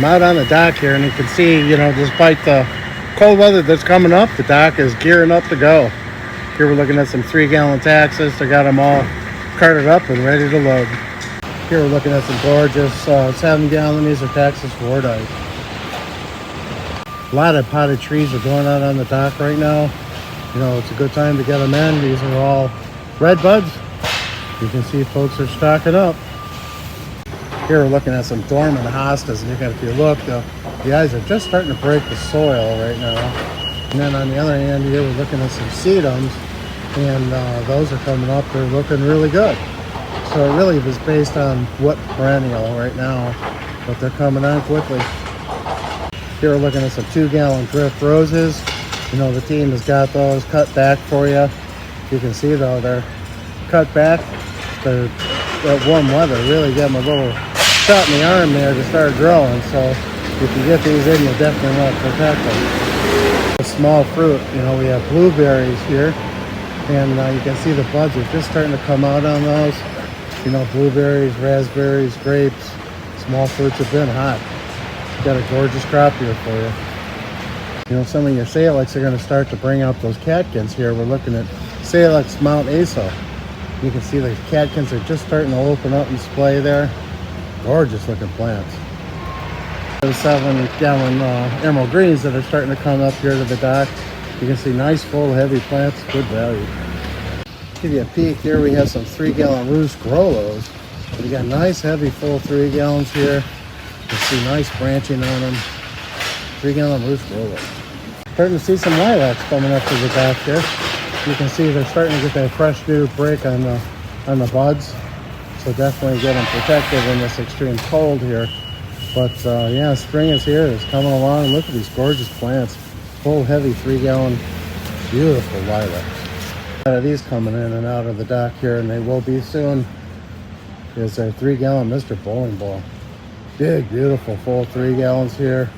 I'm out on the dock here, and you can see, despite the cold weather that's coming up, the dock is gearing up to go. Here we're looking at some 3-gallon taxes. They got them all carted up and ready to load. Here we're looking at some gorgeous 7-gallon. These are Texas Fordyce. A lot of potted trees are going on the dock right now. It's a good time to get them in. These are all red buds. You can see folks are stocking up. Here we're looking at some dormant hostas, and if you look, the eyes are just starting to break the soil right now. And then on the other hand here, we're looking at some sedums, and those are coming up. They're looking really good. So it really was based on what perennial right now, but they're coming on quickly. Here we're looking at some 2-gallon drift roses. The team has got those cut back for you. You can see though, they're cut back. That warm weather really got them a little shot in the arm there to start growing. So if you get these in, you'll definitely want to protect them. The small fruit, we have blueberries here, and you can see the buds are just starting to come out on those. Blueberries, raspberries, grapes, small fruits have been hot. Got a gorgeous crop here for you. Some of your Salix are going to start to bring out those catkins here. We're looking at Salix Mount Asa. You can see the catkins are just starting to open up and splay there. Gorgeous looking plants. The 7-gallon emerald greens that are starting to come up here to the dock. You can see nice full heavy plants, good value. Give you a peek here. We have some 3-gallon Roost Grollos. We got nice heavy full 3 gallons here. You can see nice branching on them. 3-gallon Roost Grollos. Starting to see some lilacs coming up to the dock here. You can see they're starting to get that fresh new break on the buds. So definitely get them protected in this extreme cold here. But yeah, spring is here. It's coming along. Look at these gorgeous plants. Full heavy 3-gallon, beautiful lilacs. These coming in and out of the dock here, and they will be soon, is our 3-gallon Mr. Bowling Ball. Big, beautiful full 3 gallons here.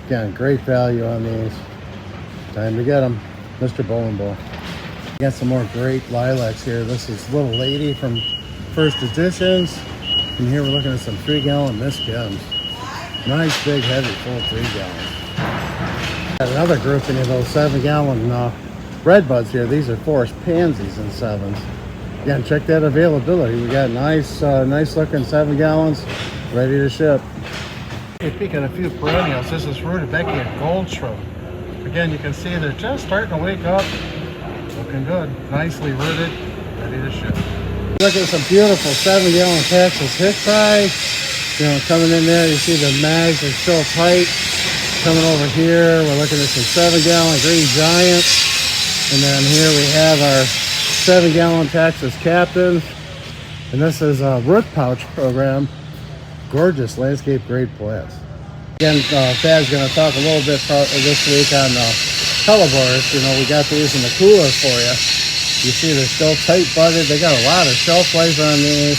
Again, great value on these. Time to get them. Mr. Bowling Ball. Got some more great lilacs here. This is Little Lady from First Editions. And here we're looking at some 3-gallon Miss Gems. Nice, big, heavy, full 3 gallons. Got another grouping of those 7-gallon red buds here. These are Forest Pansies in 7s. Again, check that availability. We got nice looking 7 gallons ready to ship. Speaking of a few perennials, this is Rudbeckia Goldshroom. Again, you can see they're just starting to wake up. Looking good. Nicely rooted, ready to ship. Look at some beautiful 7-gallon Texas Hickeye. Coming in there, you see the mags are still tight. Coming over here, we're looking at some 7-gallon Green Giant. And then here we have our 7-gallon Texas Captains. And this is a root pouch program. Gorgeous landscape grade plants. Again, Thad's going to talk a little bit this week on hellebores. We got these in the cooler for you. You see they're still tight budded. They got a lot of shelf life on these.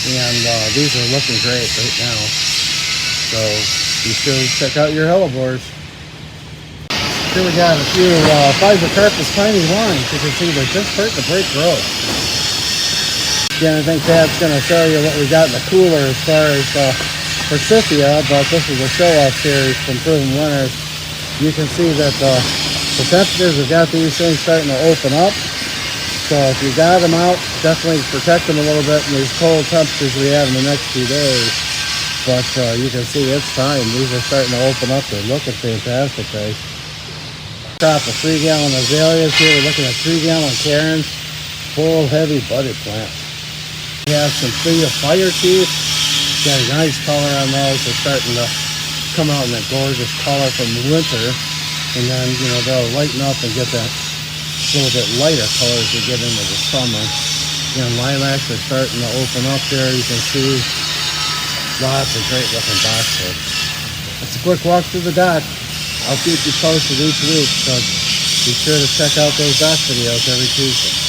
And these are looking great right now. So be sure to check out your hellebores. Here we got a few Pfizer Carpus Tiny Lines. You can see they're just starting to break growth. Again, I think Thad's going to show you what we got in the cooler as far as Forsythia, but this is a show-off series from Proven Winners. You can see that the temperatures have got these things starting to open up. So if you got them out, definitely protect them a little bit in these cold temperatures we have in the next few days. But you can see it's time. These are starting to open up. They're looking fantastic, guys. Crop of 3-gallon azaleas here. We're looking at 3-gallon Karens. Full, heavy budded plants. We have some Fire Teeth. Got a nice color on those. They're starting to come out in that gorgeous color from the winter. And then, they'll lighten up and get that little bit lighter color as we get into the summer. Lilacs are starting to open up there. You can see lots of great looking boxwoods. That's a quick walk through the dock. I'll keep you posted each week, so be sure to check out those dock videos every Tuesday.